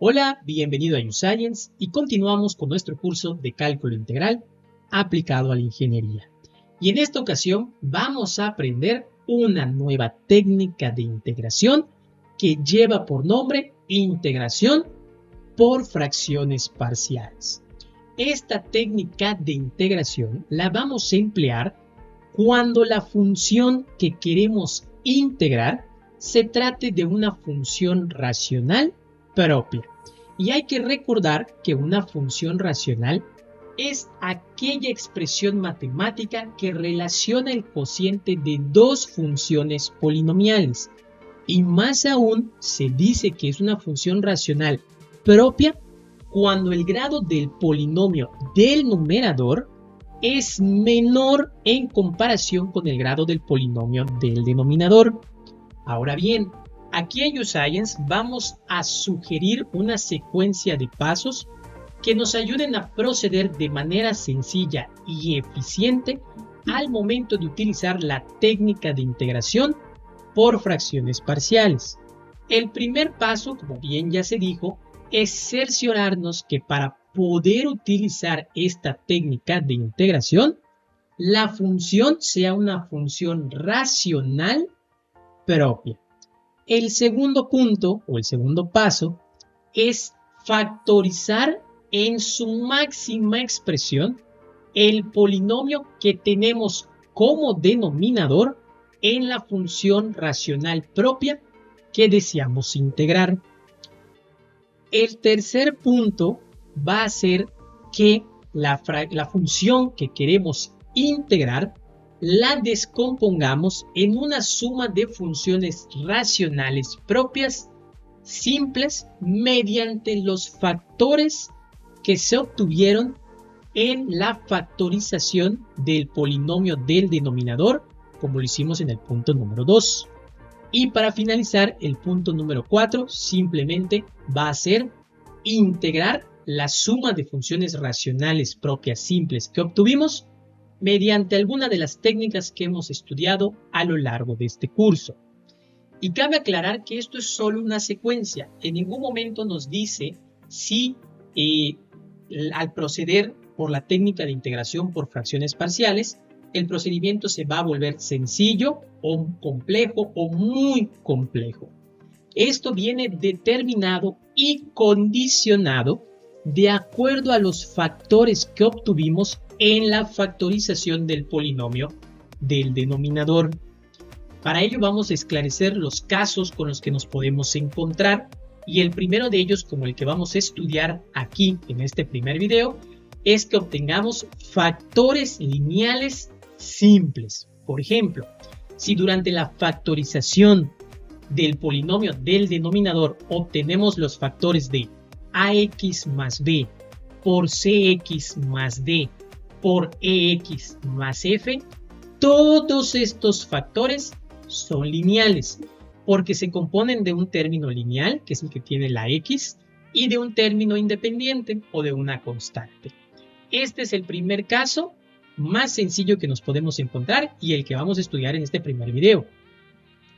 Hola, bienvenido a YouScience y continuamos con nuestro curso de cálculo integral aplicado a la ingeniería. Y en esta ocasión vamos a aprender una nueva técnica de integración que lleva por nombre integración por fracciones parciales. Esta técnica de integración la vamos a emplear cuando la función que queremos integrar se trate de una función racional propia. Y hay que recordar que una función racional es aquella expresión matemática que relaciona el cociente de dos funciones polinomiales. Y más aún se dice que es una función racional propia cuando el grado del polinomio del numerador es menor en comparación con el grado del polinomio del denominador. Ahora bien, aquí en YouScience vamos a sugerir una secuencia de pasos que nos ayuden a proceder de manera sencilla y eficiente al momento de utilizar la técnica de integración por fracciones parciales. El primer paso, como bien ya se dijo, es cerciorarnos que para poder utilizar esta técnica de integración, la función sea una función racional propia. El segundo punto o el segundo paso es factorizar en su máxima expresión el polinomio que tenemos como denominador en la función racional propia que deseamos integrar. El tercer punto va a ser que la función que queremos integrar la descompongamos en una suma de funciones racionales propias simples mediante los factores que se obtuvieron en la factorización del polinomio del denominador, como lo hicimos en el punto número 2. Y para finalizar, el punto número 4 simplemente va a ser integrar la suma de funciones racionales propias simples que obtuvimos mediante alguna de las técnicas que hemos estudiado a lo largo de este curso. Y cabe aclarar que esto es solo una secuencia. En ningún momento nos dice si al proceder por la técnica de integración por fracciones parciales, el procedimiento se va a volver sencillo o complejo o muy complejo. Esto viene determinado y condicionado de acuerdo a los factores que obtuvimos en la factorización del polinomio del denominador. Para ello vamos a esclarecer los casos con los que nos podemos encontrar y el primero de ellos, como el que vamos a estudiar aquí en este primer video, es que obtengamos factores lineales simples. Por ejemplo, si durante la factorización del polinomio del denominador obtenemos los factores de ax más b por cx más d por ex más f, todos estos factores son lineales porque se componen de un término lineal, que es el que tiene la x, y de un término independiente o de una constante. Este es el primer caso más sencillo que nos podemos encontrar y el que vamos a estudiar en este primer video.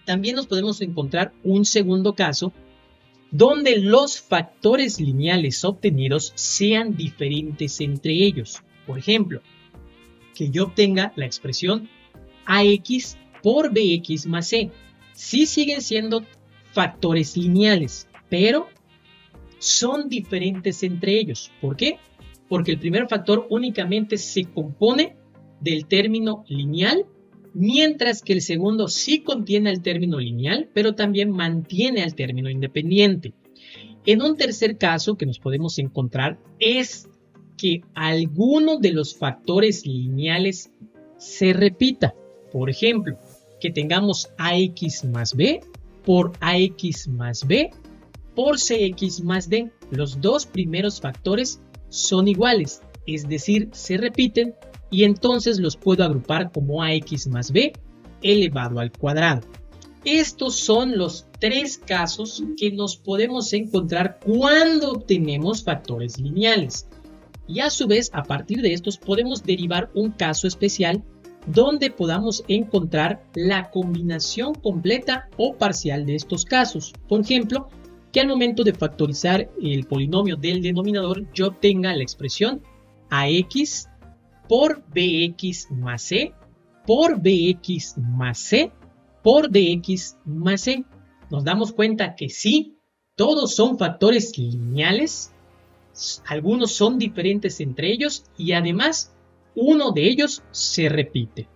También nos podemos encontrar un segundo caso donde los factores lineales obtenidos sean diferentes entre ellos. Por ejemplo, que yo obtenga la expresión ax por bx más c. Sí siguen siendo factores lineales, pero son diferentes entre ellos. ¿Por qué? Porque el primer factor únicamente se compone del término lineal, mientras que el segundo sí contiene el término lineal, pero también mantiene el término independiente. En un tercer caso que nos podemos encontrar es que alguno de los factores lineales se repita. Por ejemplo, que tengamos ax más b por ax más b por cx más d. Los dos primeros factores son iguales, es decir, se repiten y entonces los puedo agrupar como ax más b elevado al cuadrado. Estos son los tres casos que nos podemos encontrar cuando obtenemos factores lineales. Y a su vez, a partir de estos podemos derivar un caso especial donde podamos encontrar la combinación completa o parcial de estos casos. Por ejemplo, que al momento de factorizar el polinomio del denominador yo obtenga la expresión ax por bx más c por bx más c por dx más c. Nos damos cuenta que sí, todos son factores lineales, algunos son diferentes entre ellos y además uno de ellos se repite.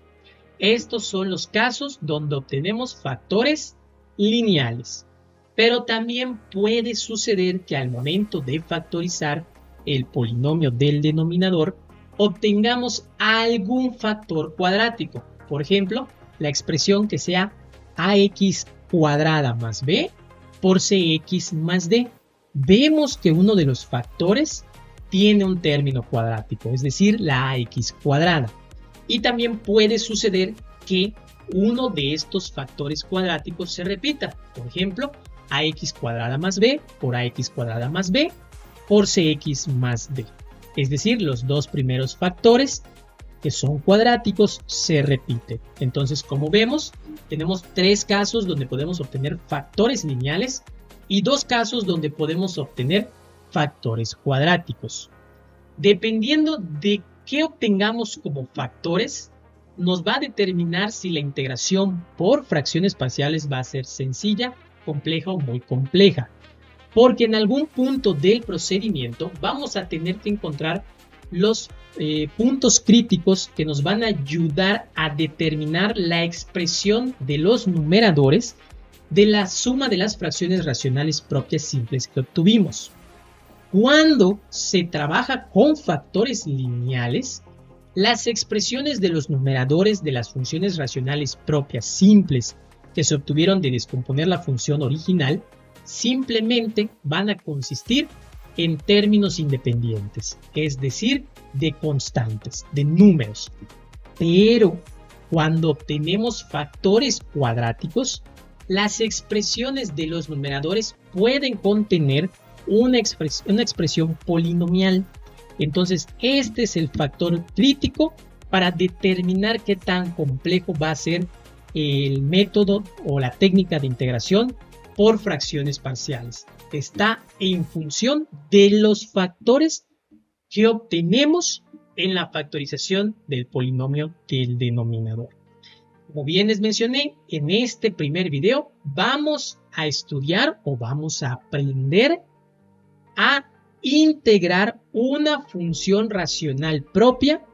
Estos son los casos donde obtenemos factores lineales. Pero también puede suceder que al momento de factorizar el polinomio del denominador obtengamos algún factor cuadrático. Por ejemplo, la expresión que sea ax cuadrada más b por cx más d. Vemos que uno de los factores tiene un término cuadrático, es decir, la ax cuadrada. Y también puede suceder que uno de estos factores cuadráticos se repita. Por ejemplo, ax cuadrada más b por ax cuadrada más b por cx más d. Es decir, los dos primeros factores que son cuadráticos se repiten. Entonces, como vemos, tenemos tres casos donde podemos obtener factores lineales y dos casos donde podemos obtener factores cuadráticos. Dependiendo de qué obtengamos como factores, nos va a determinar si la integración por fracciones parciales va a ser sencilla, compleja o muy compleja. Porque en algún punto del procedimiento vamos a tener que encontrar los puntos críticos que nos van a ayudar a determinar la expresión de los numeradores de la suma de las fracciones racionales propias simples que obtuvimos. Cuando se trabaja con factores lineales, las expresiones de los numeradores de las funciones racionales propias simples que se obtuvieron de descomponer la función original simplemente van a consistir en términos independientes, es decir, de constantes, de números. Pero cuando obtenemos factores cuadráticos, las expresiones de los numeradores pueden contener una expresión polinomial. Entonces, este es el factor crítico para determinar qué tan complejo va a ser el método o la técnica de integración por fracciones parciales. Está en función de los factores que obtenemos en la factorización del polinomio del denominador. Como bien les mencioné, en este primer video vamos a estudiar o vamos a aprender a integrar una función racional propia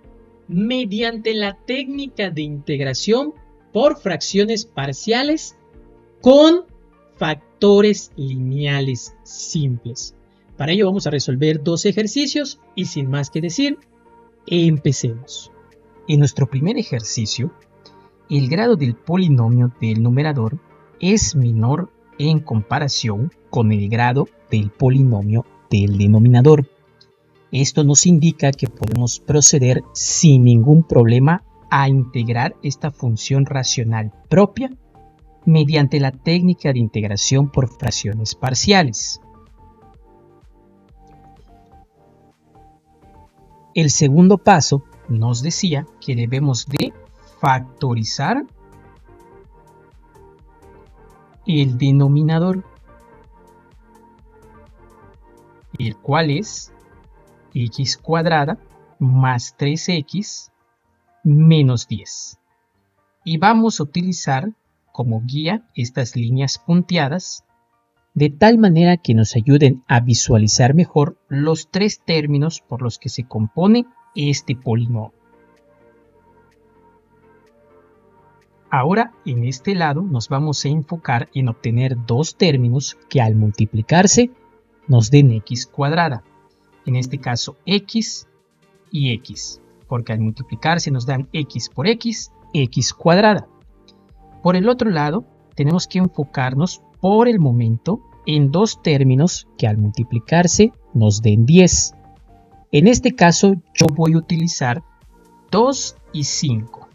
mediante la técnica de integración por fracciones parciales con factores lineales simples. Para ello vamos a resolver dos ejercicios y sin más que decir, empecemos. En nuestro primer ejercicio, el grado del polinomio del numerador es menor en comparación con el grado del polinomio del denominador. Esto nos indica que podemos proceder sin ningún problema a integrar esta función racional propia mediante la técnica de integración por fracciones parciales. El segundo paso nos decía que debemos de factorizar el denominador, el cual es x cuadrada más 3x menos 10. Y vamos a utilizar como guía estas líneas punteadas de tal manera que nos ayuden a visualizar mejor los tres términos por los que se compone este polinomio. Ahora en este lado nos vamos a enfocar en obtener dos términos que al multiplicarse nos den x cuadrada. En este caso x y x, porque al multiplicarse nos dan x por x, x cuadrada. Por el otro lado, tenemos que enfocarnos por el momento en dos términos que al multiplicarse nos den 10. En este caso yo voy a utilizar 2 y 5.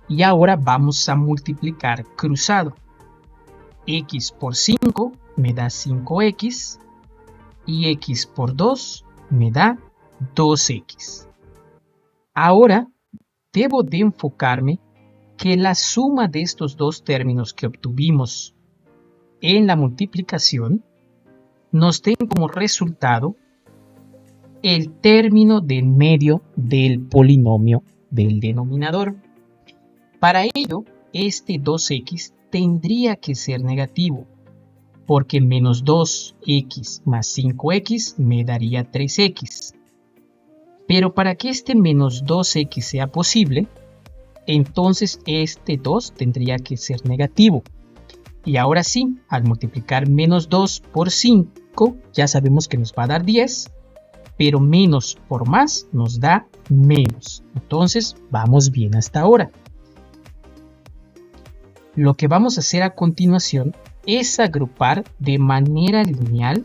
Y ahora vamos a multiplicar cruzado. X por 5 me da 5x y x por 2 me da 2x. Ahora debo de enfocarme que la suma de estos dos términos que obtuvimos en la multiplicación nos den como resultado el término del medio del polinomio del denominador. Para ello, este 2x tendría que ser negativo, porque menos 2x más 5x me daría 3x. Pero para que este menos 2x sea posible, entonces este 2 tendría que ser negativo. Y ahora sí, al multiplicar menos 2 por 5, ya sabemos que nos va a dar 10, pero menos por más nos da menos. Entonces, vamos bien hasta ahora. Lo que vamos a hacer a continuación es agrupar de manera lineal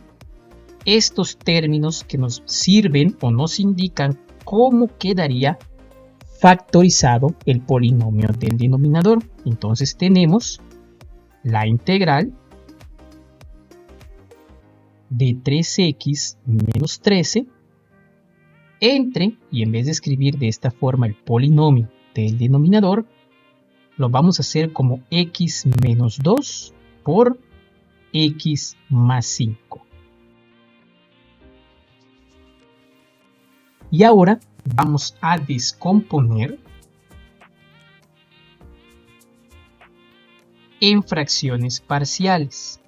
estos términos que nos sirven o nos indican cómo quedaría factorizado el polinomio del denominador. Entonces tenemos la integral de 3x menos 13 entre, y en vez de escribir de esta forma el polinomio del denominador, lo vamos a hacer como x menos 2 por x más 5. Y ahora vamos a descomponer en fracciones parciales.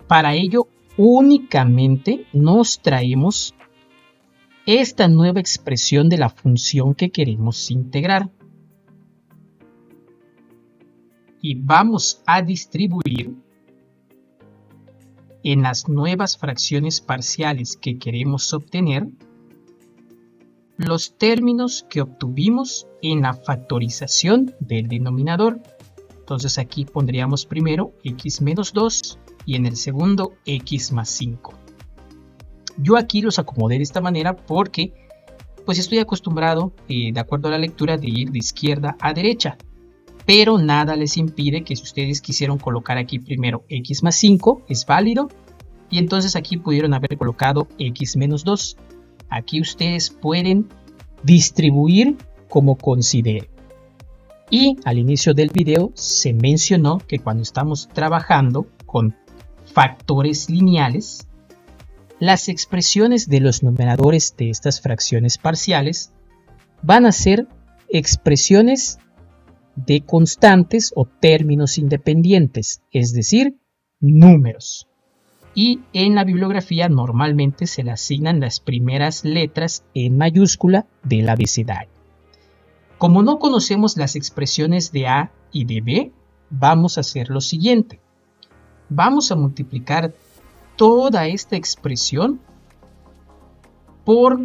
Para ello, únicamente nos traemos esta nueva expresión de la función que queremos integrar. Y vamos a distribuir en las nuevas fracciones parciales que queremos obtener los términos que obtuvimos en la factorización del denominador. Entonces aquí pondríamos primero x menos 2 y en el segundo x más 5. Yo aquí los acomodé de esta manera porque pues estoy acostumbrado, de acuerdo a la lectura, de ir de izquierda a derecha. Pero nada les impide que si ustedes quisieron colocar aquí primero x más 5, es válido. Y entonces aquí pudieron haber colocado x menos 2. Aquí ustedes pueden distribuir como consideren. Y al inicio del video se mencionó que cuando estamos trabajando con factores lineales, las expresiones de los numeradores de estas fracciones parciales van a ser expresiones de constantes o términos independientes, es decir, números. Y en la bibliografía normalmente se le asignan las primeras letras en mayúscula del abecedario. Como no conocemos las expresiones de A y de B, vamos a hacer lo siguiente. Vamos a multiplicar toda esta expresión por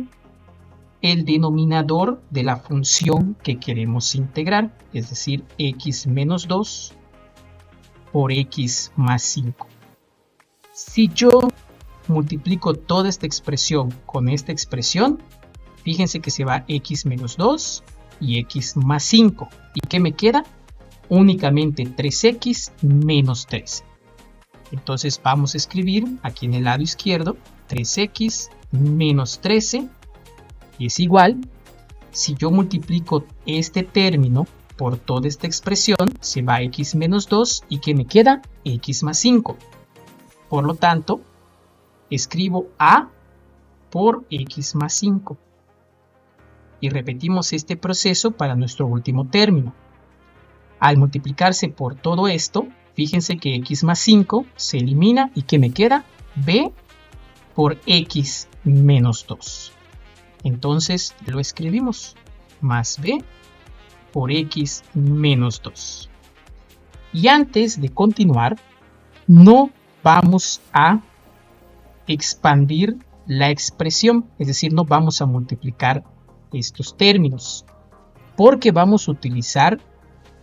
el denominador de la función que queremos integrar, es decir, x menos 2 por x más 5. Si yo multiplico toda esta expresión con esta expresión, fíjense que se va x menos 2 y x más 5. ¿Y qué me queda? Únicamente 3x menos 13. Entonces vamos a escribir aquí en el lado izquierdo 3x menos 13 y es igual. Si yo multiplico este término por toda esta expresión, se va x menos 2 y ¿qué me queda? X más 5. Por lo tanto, escribo a por x más 5. Y repetimos este proceso para nuestro último término. Al multiplicarse por todo esto, fíjense que x más 5 se elimina y ¿qué me queda? B por x menos 2. Entonces lo escribimos, más b por x menos 2. Y antes de continuar, no vamos a expandir la expresión, es decir, no vamos a multiplicar estos términos, porque vamos a utilizar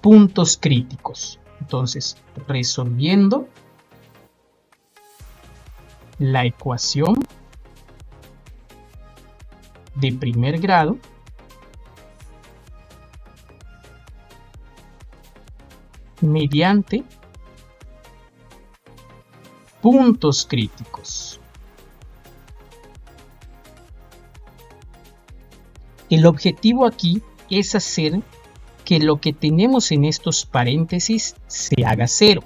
puntos críticos. Entonces, resolviendo la ecuación de primer grado, mediante puntos críticos. El objetivo aquí es hacer que lo que tenemos en estos paréntesis se haga 0.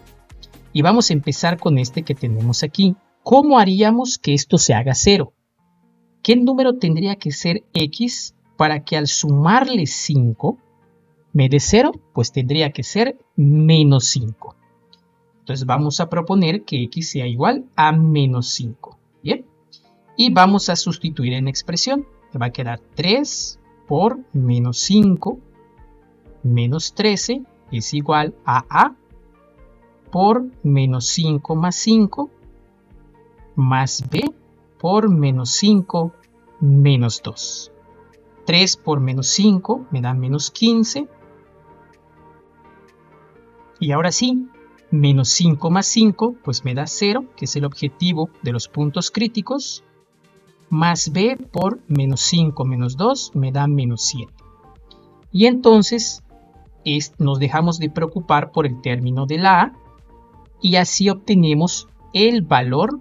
Y vamos a empezar con este que tenemos aquí. ¿Cómo haríamos que esto se haga 0? ¿Qué número tendría que ser x para que al sumarle 5 me dé 0? Pues tendría que ser menos 5. Entonces vamos a proponer que x sea igual a menos 5. Bien. Y vamos a sustituir en expresión. Me va a quedar 3 por menos 5 menos 13 es igual a por menos 5 más 5 más b por menos 5 menos 2. 3 por menos 5 me da menos 15. Y ahora sí, menos 5 más 5 pues me da 0, que es el objetivo de los puntos críticos. Más b por menos 5 menos 2 me da menos 7. Y entonces nos dejamos de preocupar por el término de la a y así obtenemos el valor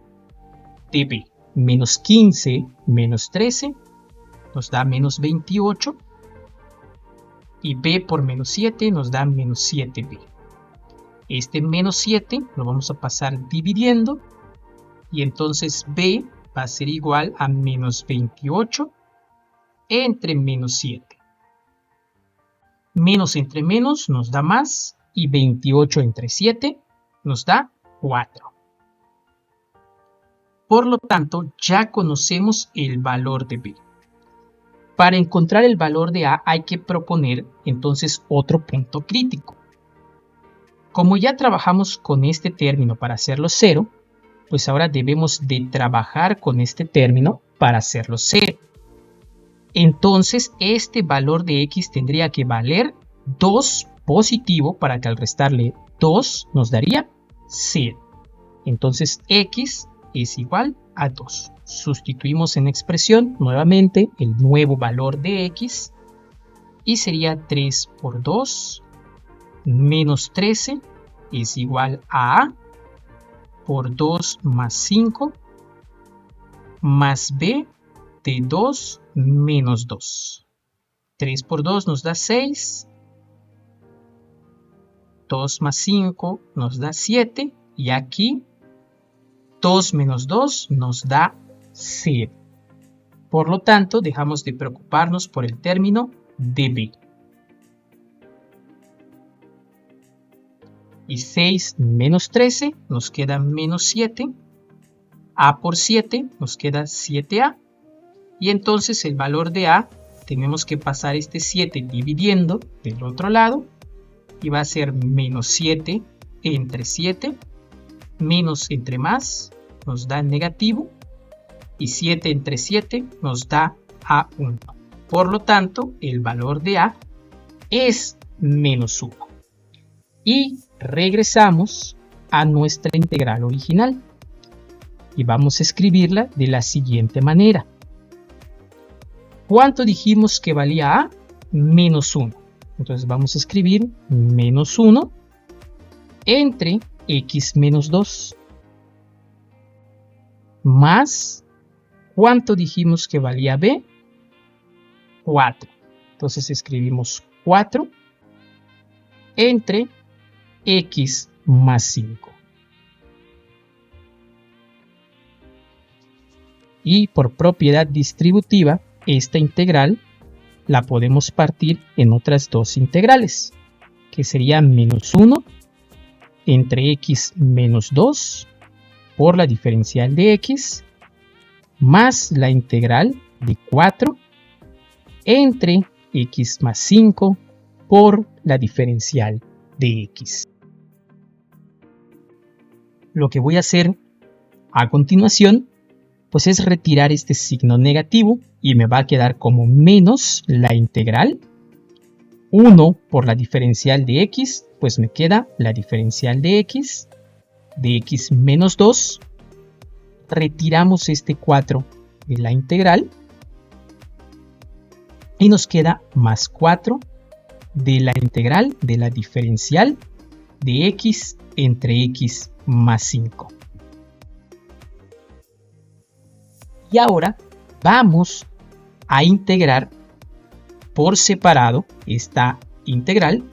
de b. Menos 15 menos 13 nos da menos 28 y b por menos 7 nos da menos 7b. Este menos 7 lo vamos a pasar dividiendo y entonces b va a ser igual a menos 28 entre menos 7. Menos entre menos nos da más y 28 entre 7 nos da 4. Por lo tanto, ya conocemos el valor de b. Para encontrar el valor de a hay que proponer entonces otro punto crítico. Como ya trabajamos con este término para hacerlo 0, pues ahora debemos de trabajar con este término para hacerlo 0. Entonces este valor de x tendría que valer 2 positivo para que al restarle 2 nos daría 0. Entonces x es igual a 2. Sustituimos en expresión nuevamente el nuevo valor de x y sería 3 por 2 menos 13 es igual a por 2 más 5 más b de 2 menos 2. 3 por 2 nos da 6. 2 más 5 nos da 7. Y aquí 2 menos 2 nos da 0. Por lo tanto, dejamos de preocuparnos por el término de b. Y 6 menos 13 nos queda menos 7. A por 7 nos queda 7a. Y entonces el valor de a, tenemos que pasar este 7 dividiendo del otro lado. Y va a ser menos 7 entre 7. Menos entre más nos da negativo. Y 7 entre 7 nos da a1. Por lo tanto, el valor de a es menos 1. Y regresamos a nuestra integral original. Y vamos a escribirla de la siguiente manera. ¿Cuánto dijimos que valía a? Menos 1. Entonces vamos a escribir menos 1 entre x menos 2 más, ¿cuánto dijimos que valía b? 4. Entonces escribimos 4 entre x más 5. Y por propiedad distributiva, esta integral la podemos partir en otras dos integrales, que sería menos 1 entre x menos 2 por la diferencial de x, más la integral de 4 entre x más 5 por la diferencial de x. Lo que voy a hacer a continuación pues es retirar este signo negativo y me va a quedar como menos la integral 1 por la diferencial de x, pues me queda la diferencial de x menos 2. Retiramos este 4 de la integral y nos queda más 4 de la integral de la diferencial de x entre x más 5. Y ahora vamos a integrar por separado esta integral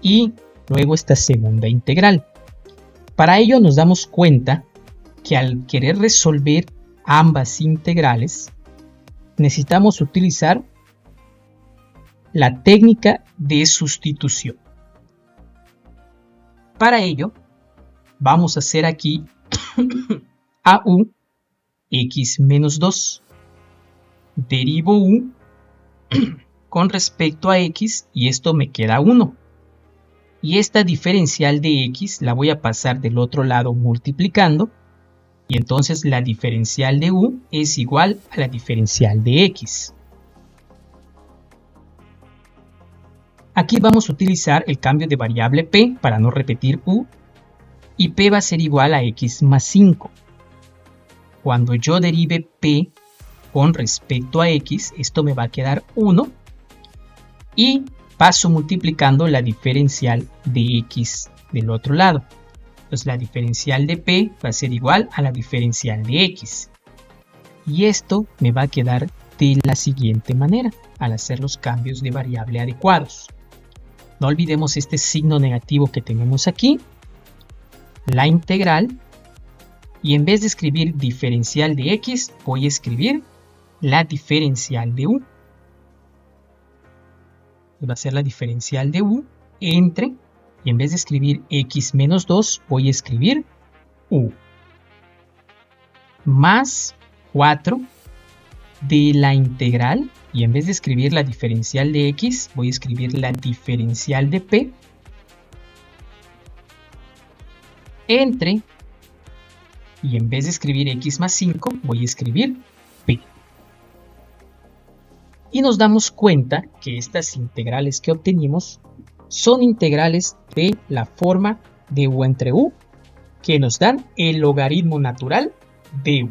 y luego esta segunda integral. Para ello nos damos cuenta que al querer resolver ambas integrales necesitamos utilizar la técnica de sustitución. Para ello vamos a hacer aquí a u x menos 2. Derivo u con respecto a x y esto me queda 1. Y esta diferencial de x la voy a pasar del otro lado multiplicando. Y entonces la diferencial de u es igual a la diferencial de x. Aquí vamos a utilizar el cambio de variable p para no repetir u. Y p va a ser igual a x más 5. Cuando yo derive p con respecto a x, esto me va a quedar 1. Y paso multiplicando la diferencial de x del otro lado. Entonces la diferencial de p va a ser igual a la diferencial de x. Y esto me va a quedar de la siguiente manera, al hacer los cambios de variable adecuados. No olvidemos este signo negativo que tenemos aquí, la integral, y en vez de escribir diferencial de x, voy a escribir la diferencial de u. Va a ser la diferencial de u entre, y en vez de escribir x menos 2, voy a escribir u. Más 4 de la integral, y en vez de escribir la diferencial de x, voy a escribir la diferencial de p. Entre, y en vez de escribir x más 5, voy a escribir p. Y nos damos cuenta que estas integrales que obtenimos son integrales de la forma de u entre u, que nos dan el logaritmo natural de u.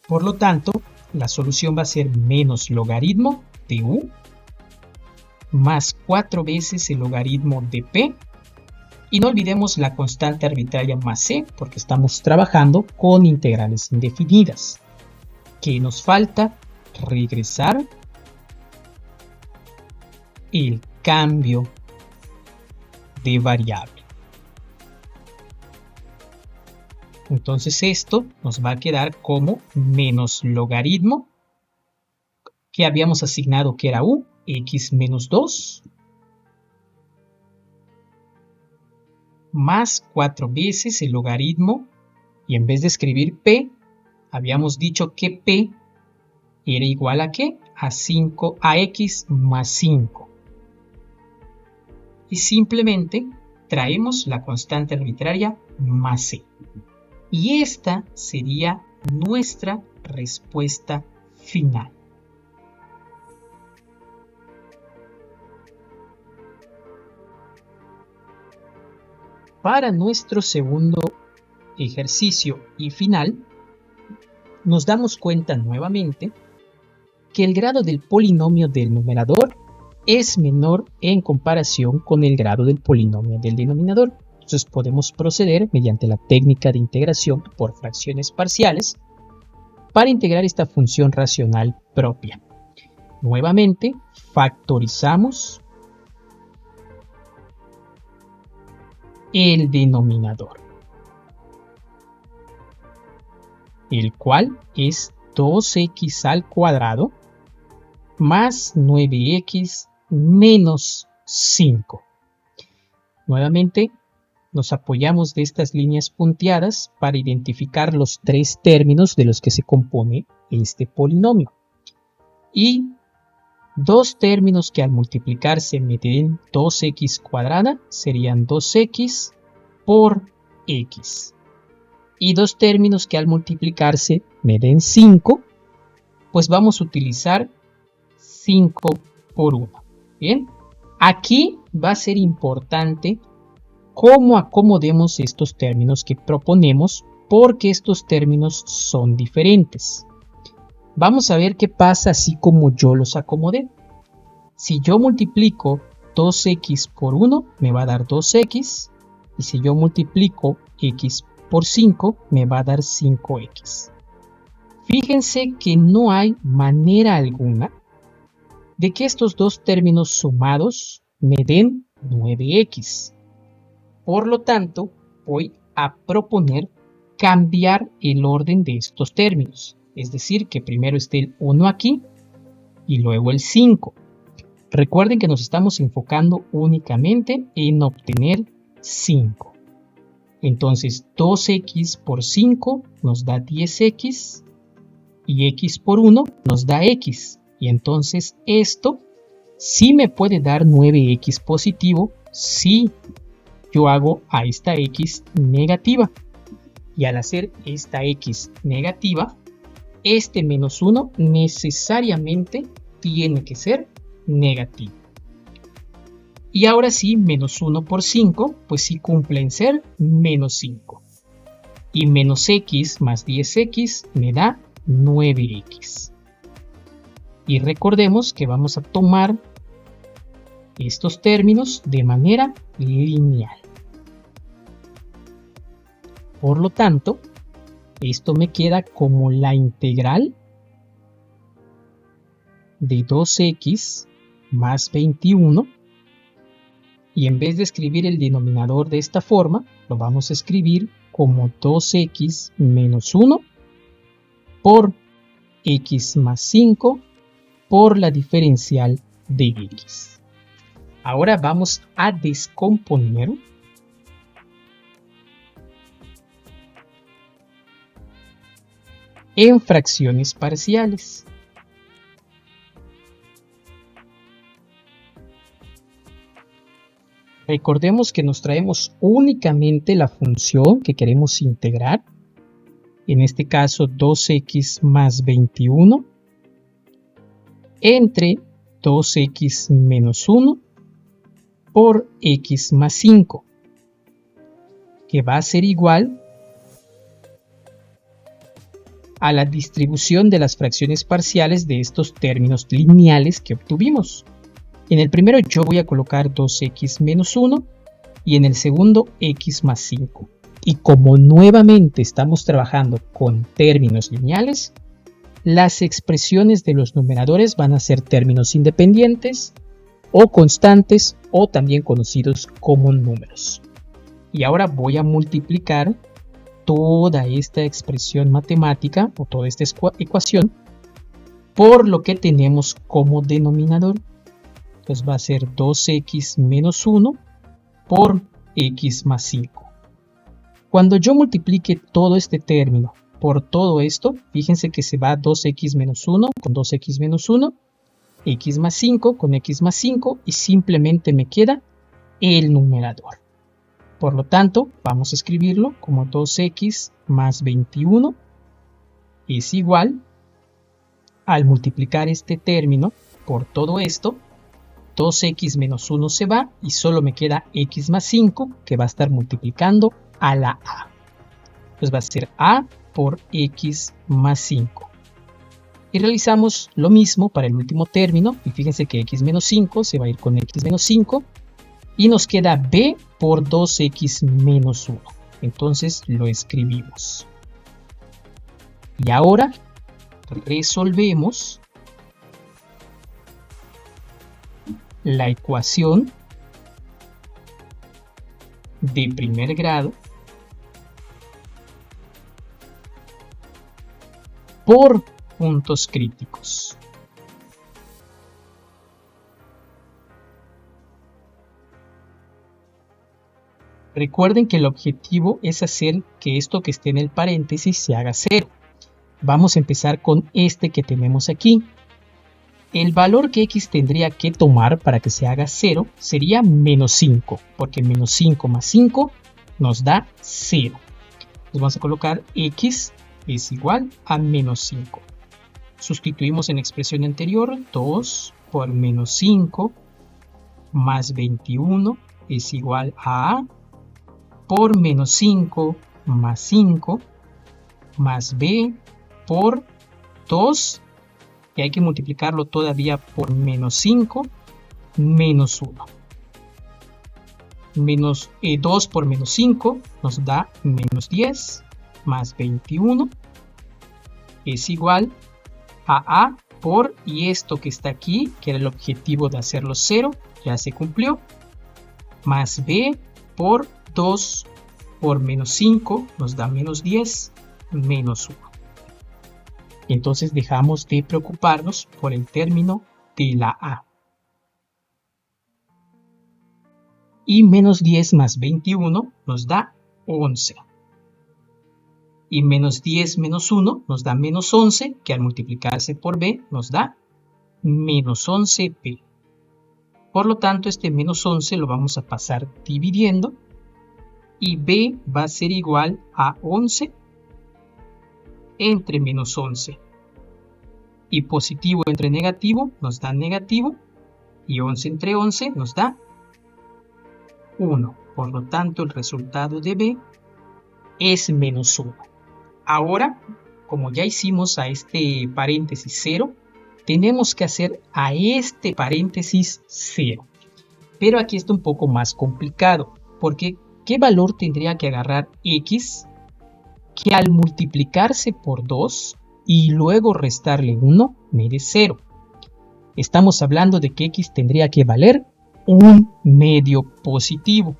Por lo tanto, la solución va a ser menos logaritmo de u más 4 veces el logaritmo de p. Y no olvidemos la constante arbitraria más c, porque estamos trabajando con integrales indefinidas. ¿Qué nos falta? Regresar el cambio de variable. Entonces esto nos va a quedar como menos logaritmo que habíamos asignado que era u, x menos 2, más 4 veces el logaritmo, y en vez de escribir p, habíamos dicho que p era igual a ¿qué? A x más 5. Y simplemente traemos la constante arbitraria más c. Y esta sería nuestra respuesta final. Para nuestro segundo ejercicio y final, nos damos cuenta nuevamente que el grado del polinomio del numerador es menor en comparación con el grado del polinomio del denominador. Entonces podemos proceder mediante la técnica de integración por fracciones parciales para integrar esta función racional propia. Nuevamente, factorizamos el denominador, el cual es 2x al cuadrado más 9x menos 5. Nuevamente nos apoyamos de estas líneas punteadas para identificar los tres términos de los que se compone este polinomio. Y dos términos que al multiplicarse me den 2x cuadrada serían 2x por x. Y dos términos que al multiplicarse me den 5, pues vamos a utilizar 5 por 1. Bien, aquí va a ser importante cómo acomodemos estos términos que proponemos, porque estos términos son diferentes. Vamos a ver qué pasa así como yo los acomodé. Si yo multiplico 2x por 1, me va a dar 2x. Y si yo multiplico x por 5, me va a dar 5x. Fíjense que no hay manera alguna de que estos dos términos sumados me den 9x. Por lo tanto, voy a proponer cambiar el orden de estos términos. Es decir, que primero esté el 1 aquí y luego el 5. Recuerden que nos estamos enfocando únicamente en obtener 5. Entonces 2x por 5 nos da 10x y x por 1 nos da x. Y entonces esto sí me puede dar 9x positivo si yo hago a esta x negativa. Y al hacer esta x negativa, este menos 1 necesariamente tiene que ser negativo. Y ahora sí, menos 1 por 5, pues sí cumple en ser menos 5. Y menos x más 10x me da 9x. Y recordemos que vamos a tomar estos términos de manera lineal. Por lo tanto, esto me queda como la integral de 2x más 21. Y en vez de escribir el denominador de esta forma, lo vamos a escribir como 2x menos 1 por x más 5 por la diferencial de x. Ahora vamos a descomponer en fracciones parciales. Recordemos que nos traemos únicamente la función que queremos integrar, en este caso 2x más 21, entre 2x menos 1 por x más 5, que va a ser igual a la distribución de las fracciones parciales de estos términos lineales que obtuvimos. En el primero yo voy a colocar 2x menos 1 y en el segundo x más 5. Y como nuevamente estamos trabajando con términos lineales, las expresiones de los numeradores van a ser términos independientes o constantes o también conocidos como números. Y ahora voy a multiplicar toda esta expresión matemática o toda esta ecuación por lo que tenemos como denominador. Pues va a ser 2x menos 1 por x más 5. Cuando yo multiplique todo este término por todo esto, fíjense que se va 2x menos 1 con 2x menos 1, x más 5 con x más 5 y simplemente me queda el numerador. Por lo tanto, vamos a escribirlo como 2x más 21 es igual, al multiplicar este término por todo esto, 2x menos 1 se va y solo me queda x más 5 que va a estar multiplicando a la a. Pues va a ser a por x más 5. Y realizamos lo mismo para el último término y fíjense que x menos 5 se va a ir con x menos 5 y nos queda b por 2x menos 1. Entonces lo escribimos. Y ahora resolvemos la ecuación de primer grado por puntos críticos. Recuerden que el objetivo es hacer que esto que esté en el paréntesis se haga 0. Vamos a empezar con este que tenemos aquí. El valor que x tendría que tomar para que se haga 0 sería menos 5, porque menos 5 más 5 nos da 0. Entonces vamos a colocar x es igual a menos 5. Sustituimos en la expresión anterior 2 por menos 5 más 21 es igual a por menos 5 más 5 más b por 2, y hay que multiplicarlo todavía por menos 5 menos 1. Menos 2 por menos 5 nos da menos 10 más 21 es igual a por, y esto que está aquí, que era el objetivo de hacerlo 0, ya se cumplió, más b por 2 por menos 5 nos da menos 10 menos 1. Y entonces dejamos de preocuparnos por el término de la a. Y menos 10 más 21 nos da 11. Y menos 10 menos 1 nos da menos 11, que al multiplicarse por b nos da menos 11b. Por lo tanto, este menos 11 lo vamos a pasar dividiendo. Y b va a ser igual a 11 entre menos 11. Y positivo entre negativo nos da negativo. Y 11 entre 11 nos da 1. Por lo tanto, el resultado de b es menos 1. Ahora, como ya hicimos a este paréntesis 0, tenemos que hacer a este paréntesis 0. Pero aquí está un poco más complicado, porque ¿qué valor tendría que agarrar x que al multiplicarse por 2 y luego restarle 1 me dé 0? Estamos hablando de que x tendría que valer un medio positivo.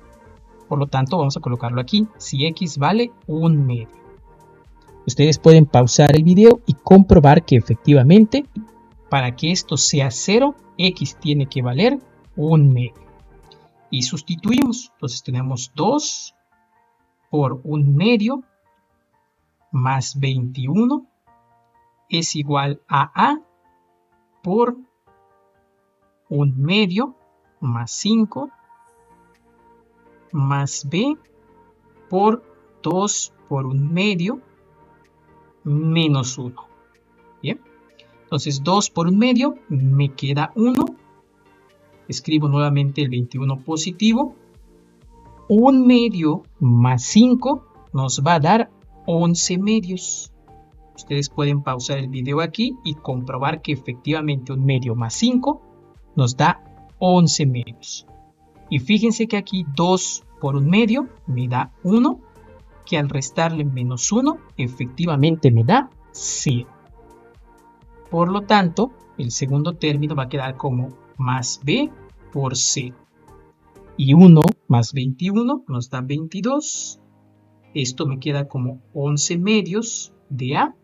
Por lo tanto, vamos a colocarlo aquí. Si x vale un medio. Ustedes pueden pausar el video y comprobar que efectivamente, para que esto sea 0, x tiene que valer un medio. Y sustituimos. Entonces tenemos 2 por un medio más 21 es igual a a por un medio más 5 más b por 2 por un medio menos 1. Bien, entonces 2 por un medio me queda 1. Escribo nuevamente el 21 positivo. Un medio más 5 nos va a dar 11 medios. Ustedes pueden pausar el video aquí y comprobar que efectivamente un medio más 5 nos da 11 medios. Y fíjense que aquí 2 por un medio me da 1, que al restarle menos 1 efectivamente me da 0. Por lo tanto, el segundo término va a quedar como más b por 0. Y 1 más 21 nos da 22. Esto me queda como 11 medios de a.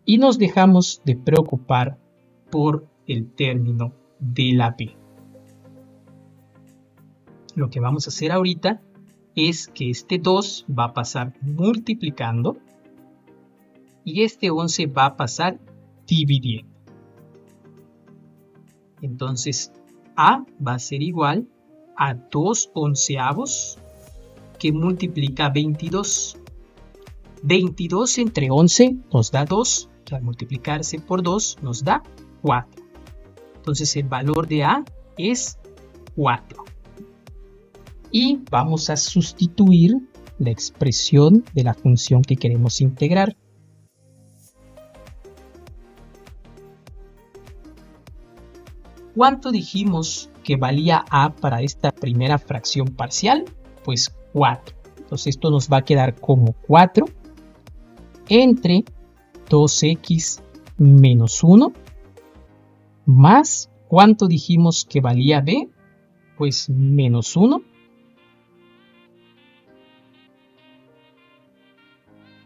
Y nos dejamos de preocupar por el término de la b. Lo que vamos a hacer ahorita es que este 2 va a pasar multiplicando y este 11 va a pasar dividiendo. Entonces a va a ser igual a 2 onceavos que multiplica 22. 22 entre 11 nos da 2, que al multiplicarse por 2 nos da 4. Entonces el valor de a es 4. Y vamos a sustituir la expresión de la función que queremos integrar. ¿Cuánto dijimos que valía a para esta primera fracción parcial? Pues 4. Entonces esto nos va a quedar como 4 entre 2x menos 1 más, ¿cuánto dijimos que valía b? Pues menos 1.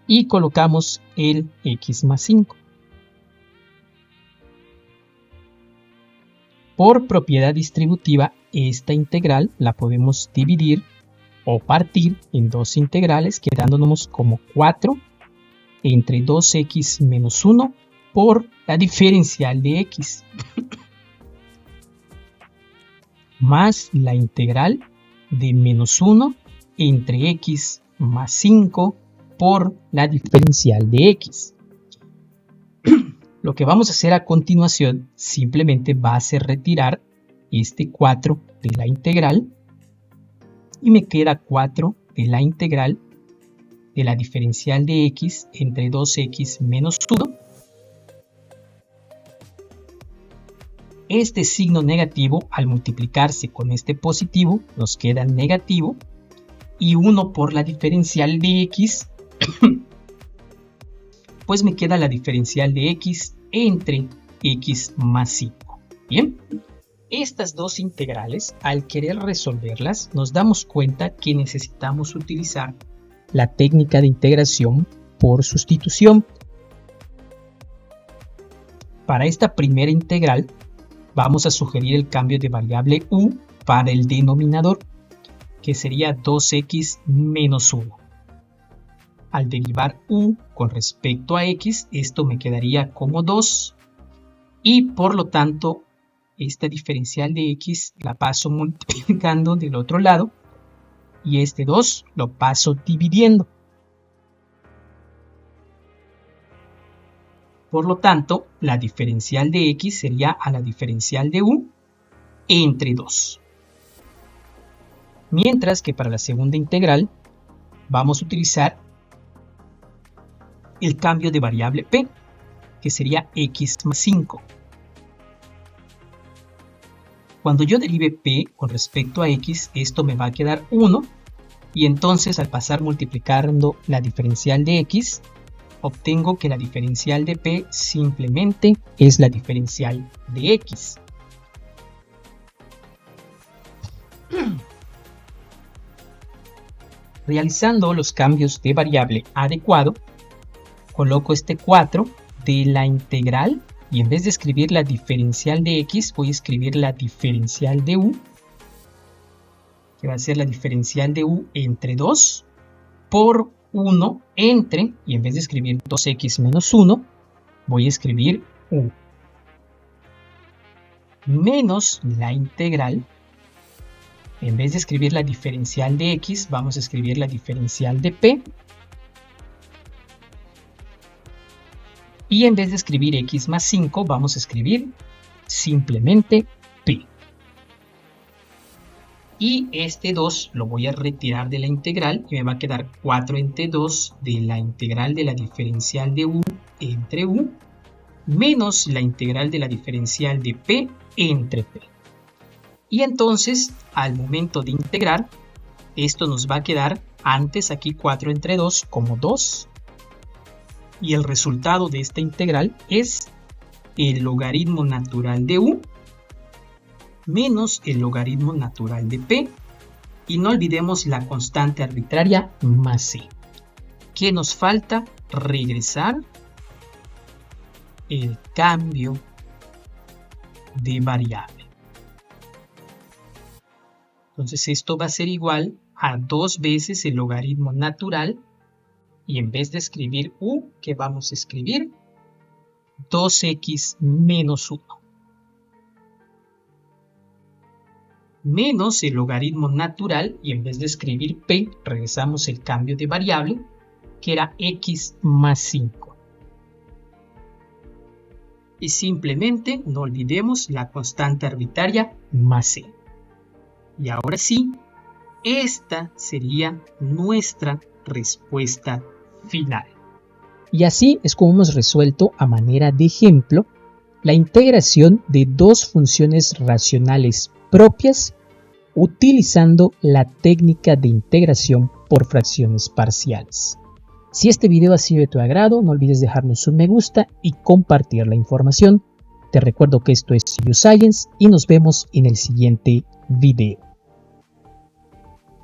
Y colocamos el x más 5. Por propiedad distributiva, esta integral la podemos dividir o partir en dos integrales, quedándonos como 4 entre 2x menos 1 por la diferencial de x más la integral de menos 1 entre x más 5 por la diferencial de x. Lo que vamos a hacer a continuación simplemente va a ser retirar este 4 de la integral y me queda 4 de la integral de la diferencial de x entre 2x menos 1. Este signo negativo al multiplicarse con este positivo nos queda negativo y 1 por la diferencial de x pues me queda la diferencial de x entre x más 5. Bien, estas dos integrales, al querer resolverlas, nos damos cuenta que necesitamos utilizar la técnica de integración por sustitución. Para esta primera integral, vamos a sugerir el cambio de variable u para el denominador, que sería 2x menos 1. Al derivar u con respecto a x, esto me quedaría como 2, y por lo tanto, esta diferencial de x la paso multiplicando del otro lado, y este 2 lo paso dividiendo. Por lo tanto, la diferencial de x sería a la diferencial de u entre 2. Mientras que para la segunda integral vamos a utilizar el cambio de variable p, que sería x más 5. Cuando yo derive p con respecto a x, esto me va a quedar 1, y entonces al pasar multiplicando la diferencial de x, obtengo que la diferencial de p simplemente es la diferencial de x. Realizando los cambios de variable adecuado, coloco este 4 de la integral y en vez de escribir la diferencial de x, voy a escribir la diferencial de u, que va a ser la diferencial de u entre 2 por 1 entre, y en vez de escribir 2x menos 1, voy a escribir u, menos la integral. En vez de escribir la diferencial de x, vamos a escribir la diferencial de p. Y en vez de escribir x más 5, vamos a escribir simplemente p. Y este 2 lo voy a retirar de la integral y me va a quedar 4 entre 2 de la integral de la diferencial de u entre u, menos la integral de la diferencial de p entre p. Y entonces, al momento de integrar, esto nos va a quedar antes aquí 4 entre 2 como 2. Y el resultado de esta integral es el logaritmo natural de u menos el logaritmo natural de p. Y no olvidemos la constante arbitraria más c. ¿Qué nos falta? Regresar el cambio de variable. Entonces esto va a ser igual a 2 veces el logaritmo natural, y en vez de escribir u, ¿qué vamos a escribir? 2x menos 1. Menos el logaritmo natural, y en vez de escribir p, regresamos el cambio de variable, que era x más 5. Y simplemente no olvidemos la constante arbitraria más c. Y ahora sí, esta sería nuestra respuesta final. Y así es como hemos resuelto a manera de ejemplo la integración de dos funciones racionales propias utilizando la técnica de integración por fracciones parciales. Si este video ha sido de tu agrado, no olvides dejarnos un me gusta y compartir la información. Te recuerdo que esto es YouScience y nos vemos en el siguiente video.